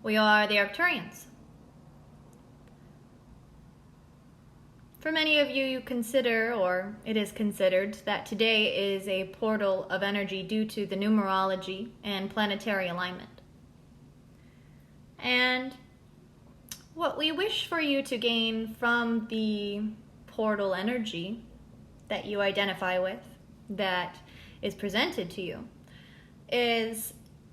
We are the Arcturians. For many of you, you consider, or it is considered, that today is a portal of energy due to the numerology and planetary alignment. And what we wish for you to gain from the portal energy that you identify with, that is presented to you, is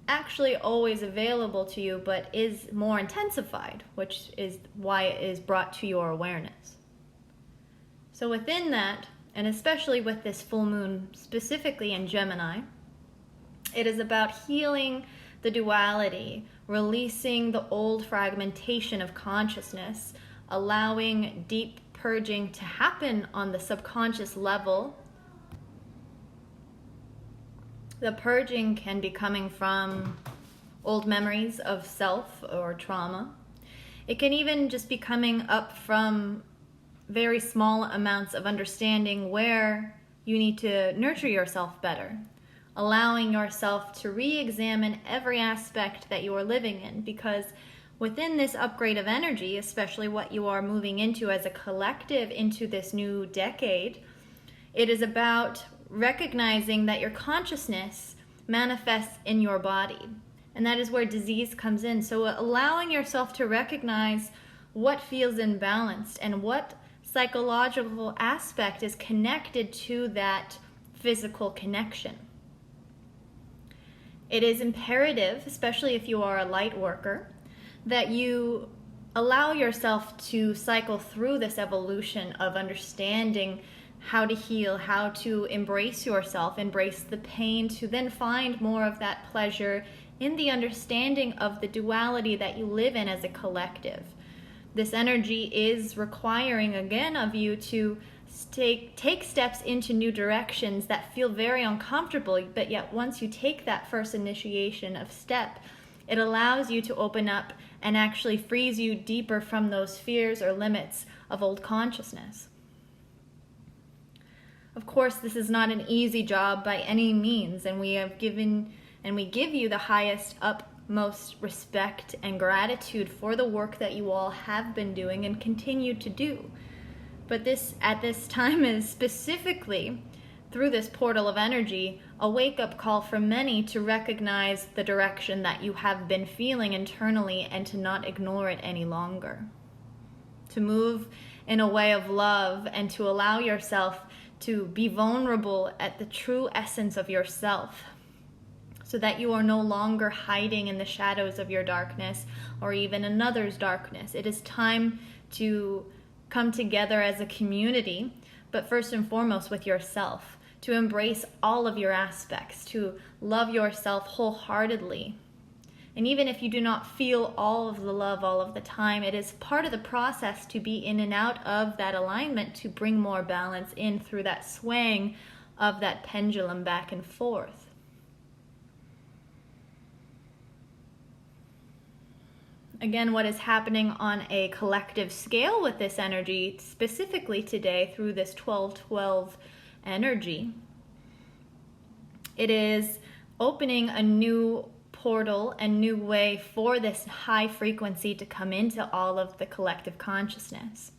actually always available to you, but is more intensified, which is why it is brought to your awareness. So within that, and especially with this full moon specifically in Gemini, it is about healing the duality, releasing the old fragmentation of consciousness, allowing deep purging to happen on the subconscious level. The purging can be coming from old memories of self or trauma. It can even just be coming up from very small amounts of understanding where you need to nurture yourself better, allowing yourself to re-examine every aspect that you are living in, because within this upgrade of energy, especially what you are moving into as a collective into this new decade, it is about recognizing that your consciousness manifests in your body, and that is where disease comes in. So allowing yourself to recognize what feels imbalanced and what psychological aspect is connected to that physical connection. It is imperative, especially if you are a light worker, that you allow yourself to cycle through this evolution of understanding how to heal, how to embrace yourself, embrace the pain, to then find more of that pleasure in the understanding of the duality that you live in as a collective. This energy is requiring again of you to take steps into new directions that feel very uncomfortable, but yet once you take that first initiation of step, it allows you to open up and actually frees you deeper from those fears or limits of old consciousness. Of course, this is not an easy job by any means, and we give you the highest utmost respect and gratitude for the work that you all have been doing and continue to do. But this, at this time, is specifically, through this portal of energy, a wake-up call for many to recognize the direction that you have been feeling internally and to not ignore it any longer. To move in a way of love and to allow yourself to be vulnerable at the true essence of yourself, so that you are no longer hiding in the shadows of your darkness or even another's darkness. It is time to come together as a community, but first and foremost with yourself, to embrace all of your aspects, to love yourself wholeheartedly. And even if you do not feel all of the love all of the time, it is part of the process to be in and out of that alignment, to bring more balance in through that swaying of that pendulum back and forth. Again, what is happening on a collective scale with this energy, specifically today through this 12-12 energy, it is opening a new portal, a new way for this high frequency to come into all of the collective consciousness.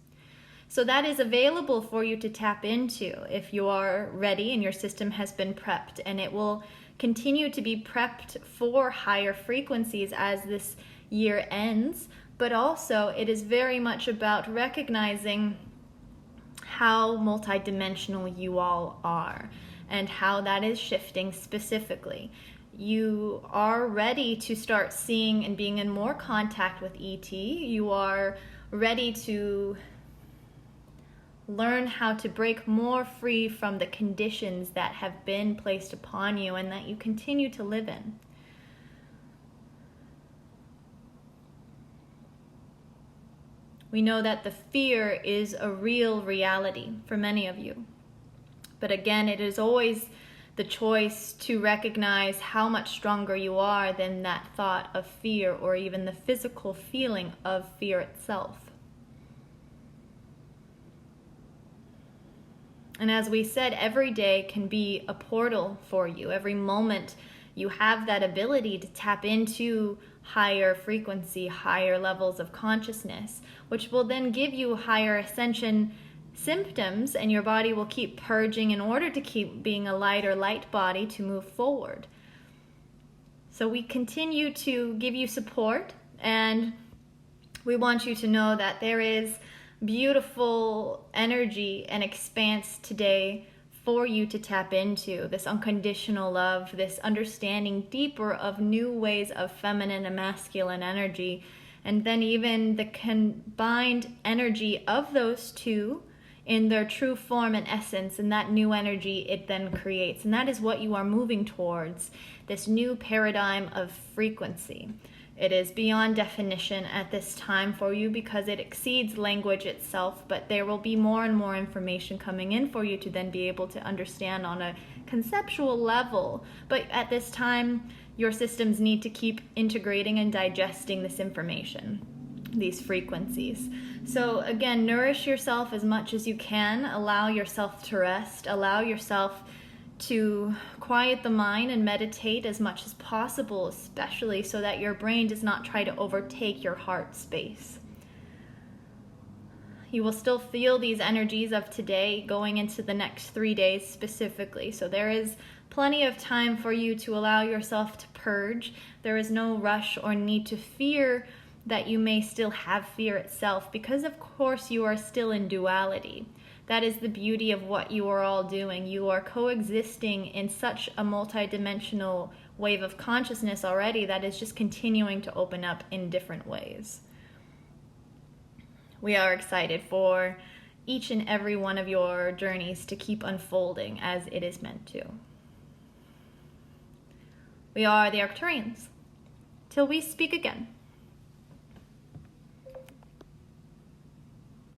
So that is available for you to tap into if you are ready and your system has been prepped, and it will continue to be prepped for higher frequencies as this year ends. But also it is very much about recognizing how multidimensional you all are and how that is shifting specifically. You are ready to start seeing and being in more contact with ET. You are ready to learn how to break more free from the conditions that have been placed upon you and that you continue to live in. We know that the fear is a real reality for many of you. But again, it is always the choice to recognize how much stronger you are than that thought of fear or even the physical feeling of fear itself. And as we said, every day can be a portal for you. Every moment you have that ability to tap into higher frequency, higher levels of consciousness, which will then give you higher ascension symptoms, and your body will keep purging in order to keep being a lighter light body to move forward. So we continue to give you support, and we want you to know that there is beautiful energy and expanse today for you to tap into, this unconditional love, this understanding deeper of new ways of feminine and masculine energy, and then even the combined energy of those two in their true form and essence, and that new energy it then creates. And that is what you are moving towards, this new paradigm of frequency. It is beyond definition at this time for you because it exceeds language itself, but there will be more and more information coming in for you to then be able to understand on a conceptual level. But at this time, your systems need to keep integrating and digesting this information, these frequencies. So again, nourish yourself as much as you can. Allow yourself to rest. Allow yourself to quiet the mind and meditate as much as possible, especially so that your brain does not try to overtake your heart space. You will still feel these energies of today going into the next 3 days specifically. So there is plenty of time for you to allow yourself to purge. There is no rush or need to fear that you may still have fear itself, because of course you are still in duality. That is the beauty of what you are all doing. You are coexisting in such a multidimensional wave of consciousness already that is just continuing to open up in different ways. We are excited for each and every one of your journeys to keep unfolding as it is meant to. We are the Arcturians. Till we speak again.